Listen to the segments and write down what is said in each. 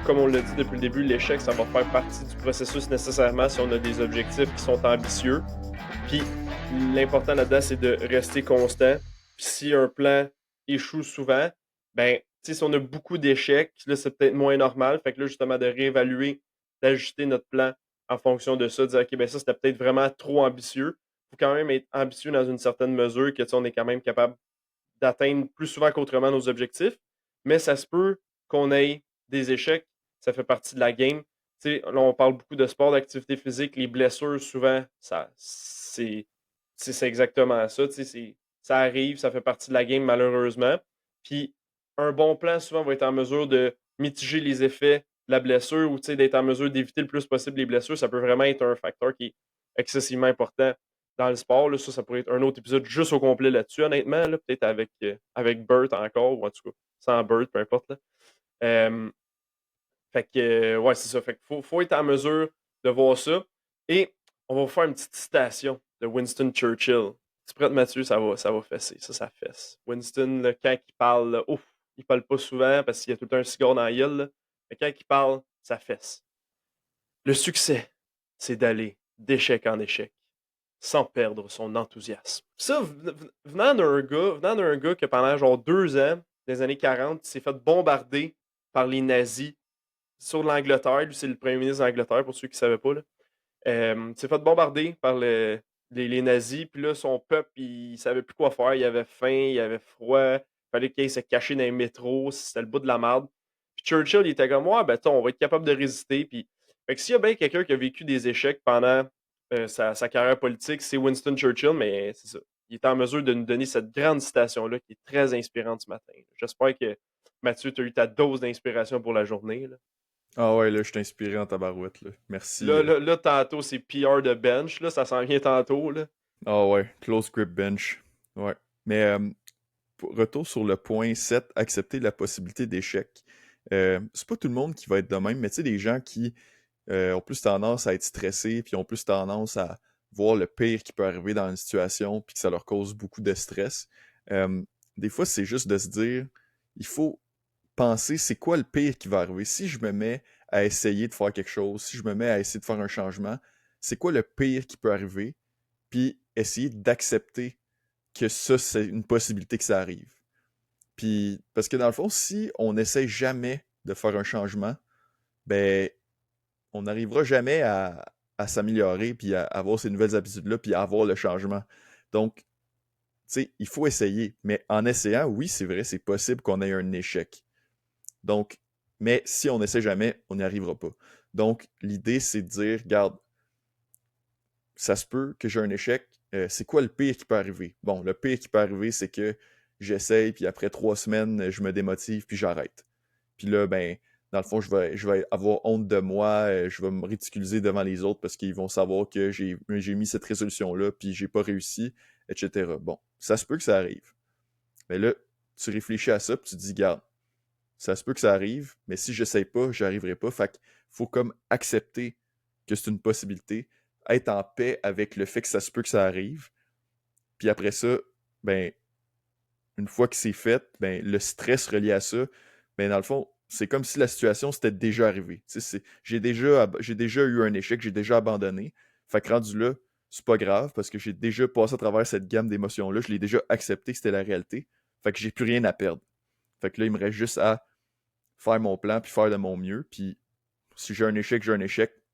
comme on l'a dit depuis le début, l'échec, ça va faire partie du processus nécessairement si on a des objectifs qui sont ambitieux. Puis l'important là-dedans, c'est de rester constant. Puis si un plan échoue souvent, ben, tu sais, si on a beaucoup d'échecs, là, c'est peut-être moins normal. Fait que là, justement, de réévaluer, d'ajuster notre plan en fonction de ça, de dire, OK, ben ça, c'était peut-être vraiment trop ambitieux. Il faut quand même être ambitieux dans une certaine mesure, que, tu sais, on est quand même capable d'atteindre plus souvent qu'autrement nos objectifs. Mais ça se peut qu'on ait des échecs. Ça fait partie de la game. Tu sais, là, on parle beaucoup de sport, d'activité physique. Les blessures, souvent, c'est exactement ça. Tu sais, ça arrive, ça fait partie de la game, malheureusement. Puis, un bon plan, souvent, va être en mesure de mitiger les effets de la blessure ou tu sais, d'être en mesure d'éviter le plus possible les blessures. Ça peut vraiment être un facteur qui est excessivement important dans le sport. Là, ça pourrait être un autre épisode juste au complet là-dessus, honnêtement. Là, peut-être avec Burt encore, ou en tout cas, sans Burt, peu importe. Là. Euh, fait que, ouais, c'est ça. Fait qu'il faut être en mesure de voir ça. Et on va vous faire une petite citation de Winston Churchill. Tu prêtes, Mathieu, ça va fesser. Ça fesse. Winston, là, quand il parle, là, ouf, il parle pas souvent parce qu'il y a tout le temps un cigare dans la gueule. Là. Mais quand il parle, ça fesse. Le succès, c'est d'aller d'échec en échec sans perdre son enthousiasme. Ça, venant d'un gars qui pendant genre 2 ans, des années 40, s'est fait bombarder par les nazis sur l'Angleterre. Lui, c'est le premier ministre d'Angleterre, pour ceux qui ne savaient pas. Là. S'est fait bombarder par les nazis. Puis là, son peuple, il savait plus quoi faire. Il avait faim, il avait froid. Il fallait qu'il aille se cacher dans les métros. C'était le bout de la merde. Puis Churchill, il était comme, ouais, ben, on va être capable de résister. Puis, fait que s'il y a bien quelqu'un qui a vécu des échecs pendant sa carrière politique, c'est Winston Churchill, mais c'est ça. Il est en mesure de nous donner cette grande citation-là qui est très inspirante ce matin. J'espère que Mathieu, tu as eu ta dose d'inspiration pour la journée. Là. Ah ouais, là, je suis inspiré en tabarouette, là. Merci. Là, tantôt, c'est PR de bench, là, ça s'en vient tantôt, là. Ah ouais, close grip bench. Ouais. Mais retour sur le point 7, accepter la possibilité d'échec. C'est pas tout le monde qui va être de même, mais tu sais, des gens qui ont plus tendance à être stressés, puis ont plus tendance à voir le pire qui peut arriver dans une situation, puis que ça leur cause beaucoup de stress. Euh, des fois, c'est juste de se dire, il faut penser c'est quoi le pire qui va arriver. Si je me mets à essayer de faire quelque chose, si je me mets à essayer de faire un changement, c'est quoi le pire qui peut arriver, puis essayer d'accepter que ça, c'est une possibilité que ça arrive. Puis, parce que dans le fond, si on n'essaie jamais de faire un changement, ben, on n'arrivera jamais à s'améliorer, puis à avoir ces nouvelles habitudes-là, puis à avoir le changement. Donc, tu sais, il faut essayer. Mais en essayant, oui, c'est vrai, c'est possible qu'on ait un échec. Donc, mais si on n'essaie jamais, on n'y arrivera pas. Donc, l'idée, c'est de dire, regarde, ça se peut que j'ai un échec. C'est quoi le pire qui peut arriver? Bon, le pire qui peut arriver, c'est que j'essaye, puis après 3 semaines, je me démotive, puis j'arrête. Puis là, ben, dans le fond, je vais avoir honte de moi, je vais me ridiculiser devant les autres parce qu'ils vont savoir que j'ai mis cette résolution-là, puis j'ai pas réussi, etc. Bon, ça se peut que ça arrive. Mais là, tu réfléchis à ça, puis tu te dis, garde, ça se peut que ça arrive, mais si j'essaye pas, j'arriverai pas. Fait qu'il faut comme accepter que c'est une possibilité, être en paix avec le fait que ça se peut que ça arrive. Puis après ça, ben, une fois que c'est fait, ben, le stress relié à ça, ben, dans le fond, c'est comme si la situation s'était déjà arrivée. J'ai déjà eu un échec, j'ai déjà abandonné. Fait que rendu là, c'est pas grave parce que j'ai déjà passé à travers cette gamme d'émotions-là. Je l'ai déjà accepté que c'était la réalité. Fait que j'ai plus rien à perdre. Fait que là, il me reste juste à faire mon plan puis faire de mon mieux. Puis si j'ai un échec,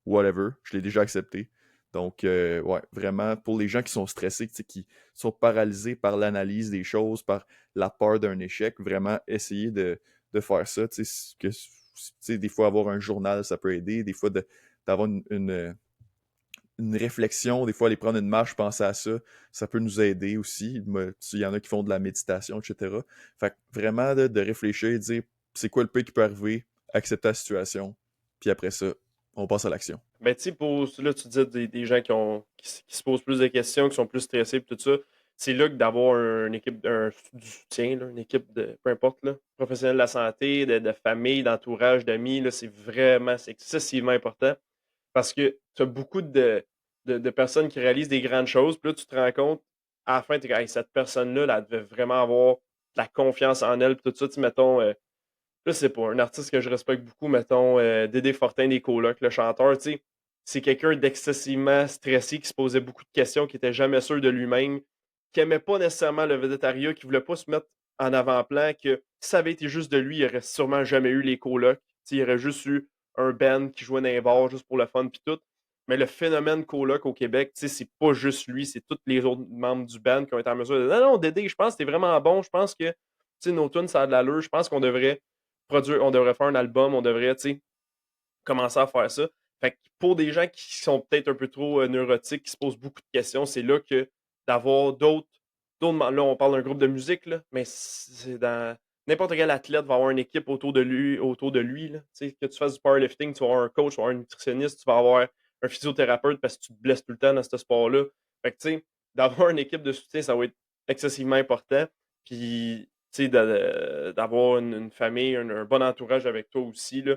whatever, je l'ai déjà accepté. Donc, ouais, vraiment, pour les gens qui sont stressés, qui sont paralysés par l'analyse des choses, par la peur d'un échec, vraiment essayer de faire ça. Des fois, avoir un journal, ça peut aider. Des fois, d'avoir une réflexion, des fois, aller prendre une marche, penser à ça, ça peut nous aider aussi. Il y en a qui font de la méditation, etc. Fait que vraiment, de réfléchir et de dire c'est quoi le pire qui peut arriver, accepter la situation, puis après ça, on passe à l'action. Ben, tu sais, là, tu dis des gens qui se posent plus de questions, qui sont plus stressés, et tout ça. C'est là que d'avoir une équipe, du soutien, là, une équipe de, peu importe, là, professionnels de la santé, de famille, d'entourage, d'amis, là, c'est excessivement important parce que tu as beaucoup de personnes qui réalisent des grandes choses, puis là, tu te rends compte, à la fin, tu es, hey, cette personne-là, là, elle devait vraiment avoir de la confiance en elle, puis tout ça, tu sais, mettons, Là, c'est pas un artiste que je respecte beaucoup, mettons, Dédé Fortin des Colocs, le chanteur, tu sais. C'est quelqu'un d'excessivement stressé, qui se posait beaucoup de questions, qui était jamais sûr de lui-même, qui aimait pas nécessairement le végétariat, qui voulait pas se mettre en avant-plan, que si ça avait été juste de lui, il aurait sûrement jamais eu les colocs. Tu sais, il aurait juste eu un band qui jouait dans les bars juste pour le fun puis tout. Mais le phénomène coloc au Québec, tu sais, c'est pas juste lui, c'est tous les autres membres du band qui ont été en mesure de dire: non, non, Dédé, je pense que t'es vraiment bon, je pense que, tu sais, nos tunes, ça a de l'allure, je pense qu'on devrait produire, on devrait faire un album, on devrait, tu sais, commencer à faire ça. Fait que pour des gens qui sont peut-être un peu trop neurotiques, qui se posent beaucoup de questions, c'est là que d'avoir là, on parle d'un groupe de musique, là, mais c'est dans n'importe quel athlète va avoir une équipe autour de lui. Là. Tu sais, que tu fasses du powerlifting, tu vas avoir un coach, tu vas avoir un nutritionniste, tu vas avoir un physiothérapeute parce que tu te blesses tout le temps dans ce sport-là. Fait que, tu sais, d'avoir une équipe de soutien, ça va être excessivement important. Puis, tu sais, d'avoir une famille, un bon entourage avec toi aussi, là,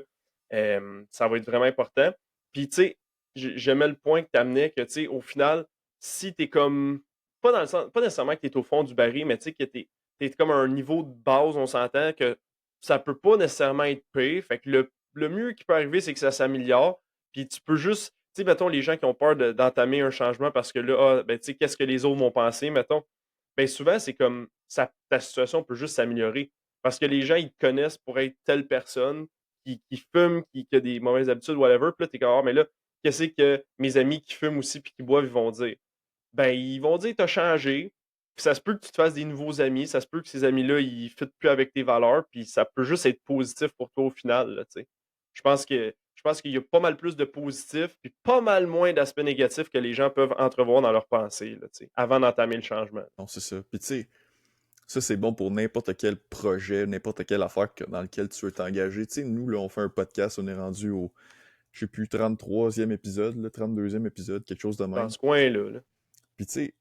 ça va être vraiment important. Puis, tu sais, j'aimais le point que tu amenais que, tu sais, au final, si tu es comme, pas dans le sens, pas nécessairement que tu es au fond du baril, mais tu sais, que tu es comme à un niveau de base, on s'entend que ça peut pas nécessairement être pire. Fait que le mieux qui peut arriver, c'est que ça s'améliore. Puis tu peux juste, tu sais, mettons, les gens qui ont peur d'entamer un changement parce que là, ben, tu sais, qu'est-ce que les autres vont penser, mettons. Ben, souvent, c'est comme, ta situation peut juste s'améliorer. Parce que les gens, ils te connaissent pour être telle personne qui fume, qui a des mauvaises habitudes, whatever. Puis là, t'es comme, ah, mais là, qu'est-ce que mes amis qui fument aussi puis qui boivent, ils vont dire? Ben, ils vont dire, t'as changé. Puis ça se peut que tu te fasses des nouveaux amis. Ça se peut que ces amis-là, ils ne fitent plus avec tes valeurs. Puis ça peut juste être positif pour toi au final, là, tu sais. Je pense qu'il y a pas mal plus de positifs, puis pas mal moins d'aspects négatifs que les gens peuvent entrevoir dans leur pensée, là, tu sais, avant d'entamer le changement. Non, c'est ça. Puis tu sais, ça c'est bon pour n'importe quel projet, n'importe quelle affaire dans lequel tu veux t'engager. Tu sais, nous, là, on fait un podcast, on est rendu au, je sais plus, 33e épisode, le 32e épisode, quelque chose de Dans même. ce coin-là, là. Puis tu sais,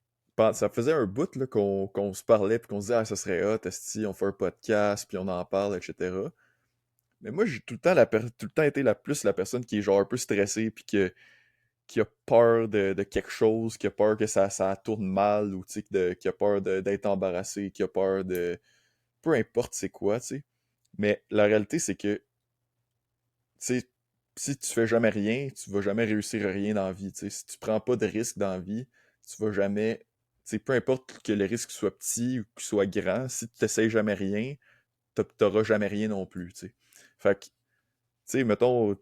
ça faisait un bout là, qu'on se parlait, puis qu'on se disait, ah, ça serait hot, esti, on fait un podcast, puis on en parle, etc. Mais moi, j'ai tout le temps été plus la personne qui est genre un peu stressée, puis qui a peur de quelque chose, qui a peur que ça tourne mal, ou tu sais, qui a peur d'être embarrassé, qui a peur de... Peu importe c'est quoi, tu sais. Mais la réalité, c'est que, tu sais, si tu fais jamais rien, tu vas jamais réussir rien dans la vie, tu sais. Si tu prends pas de risques dans la vie, tu vas jamais... Tu sais, peu importe que le risque soit petit ou qu'il soit grand, si tu t'essayes jamais rien, t'auras jamais rien non plus, tu sais. Fait que, tu sais, mettons,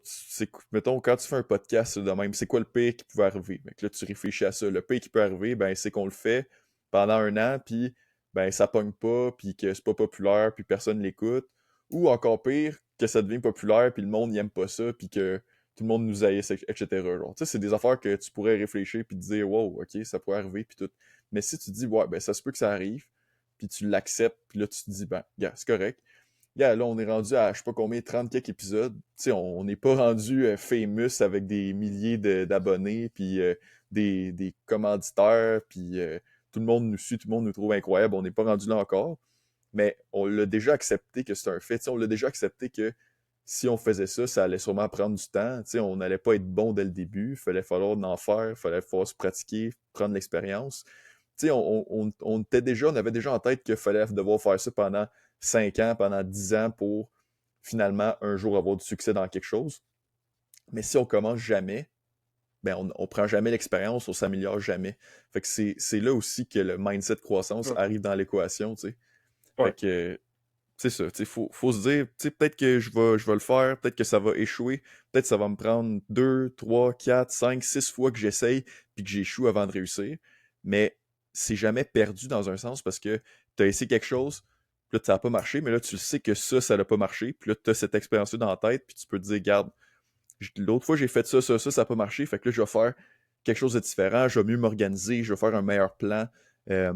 quand tu fais un podcast de même, c'est quoi le pire qui pouvait arriver? Là, tu réfléchis à ça. Le pire qui peut arriver, ben, c'est qu'on le fait pendant un an, puis ben, ça pogne pas, puis que c'est pas populaire, puis personne l'écoute. Ou encore pire, que ça devient populaire, puis le monde n'aime pas ça, puis que tout le monde nous haïsse, etc. Genre, tu sais, c'est des affaires que tu pourrais réfléchir, puis te dire, wow, ok, ça pourrait arriver, puis tout. Mais si tu dis, ouais, ben, ça se peut que ça arrive, puis tu l'acceptes, puis là, tu te dis, ben, gars, c'est correct. Yeah, là, on est rendu à je sais pas combien, 30 quelques épisodes. Tu sais, on n'est pas rendu famous avec des milliers d'abonnés, puis des commanditaires, puis tout le monde nous suit, tout le monde nous trouve incroyable. On n'est pas rendu là encore. Mais on l'a déjà accepté que c'est un fait. Tu sais, on l'a déjà accepté que si on faisait ça, ça allait sûrement prendre du temps. Tu sais, on n'allait pas être bon dès le début. Falloir en faire, falloir se pratiquer, prendre l'expérience. Tu sais, on avait déjà en tête qu'il fallait devoir faire ça pendant 5 ans, pendant 10 ans pour finalement un jour avoir du succès dans quelque chose. Mais si on commence jamais, ben on prend jamais l'expérience, on s'améliore jamais. Fait que c'est là aussi que le mindset de croissance Ouais. arrive dans l'équation, tu sais. Fait Ouais. que c'est ça, tu sais, faut se dire, tu sais, peut-être que je vais le faire, peut-être que ça va échouer, peut-être que ça va me prendre 2, 3, 4, 5, 6 fois que j'essaye, puis que j'échoue avant de réussir. Mais c'est jamais perdu dans un sens parce que tu as essayé quelque chose, puis là, ça n'a pas marché, mais là, tu le sais que ça n'a pas marché, puis là, tu as cette expérience-là dans la tête, puis tu peux te dire, garde, l'autre fois, j'ai fait ça n'a pas marché, fait que là, je vais faire quelque chose de différent, je vais mieux m'organiser, je vais faire un meilleur plan. Euh,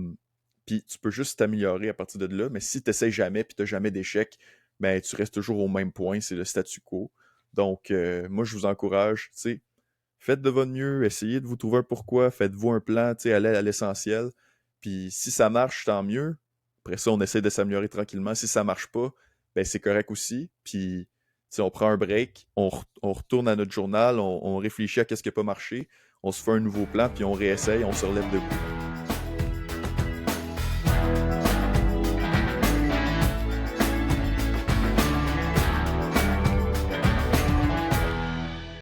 Puis tu peux juste t'améliorer à partir de là, mais si tu n'essaies jamais puis tu n'as jamais d'échec, ben tu restes toujours au même point, c'est le statu quo. Donc, moi, je vous encourage, tu sais, faites de votre mieux, essayez de vous trouver un pourquoi, faites-vous un plan, tu sais, allez à l'essentiel. Puis si ça marche, tant mieux. Après ça, on essaie de s'améliorer tranquillement. Si ça marche pas, ben c'est correct aussi. Puis, tu sais, on prend un break, on retourne à notre journal, on réfléchit à qu'est-ce qui n'a pas marché, on se fait un nouveau plan, puis on réessaye, on se relève debout.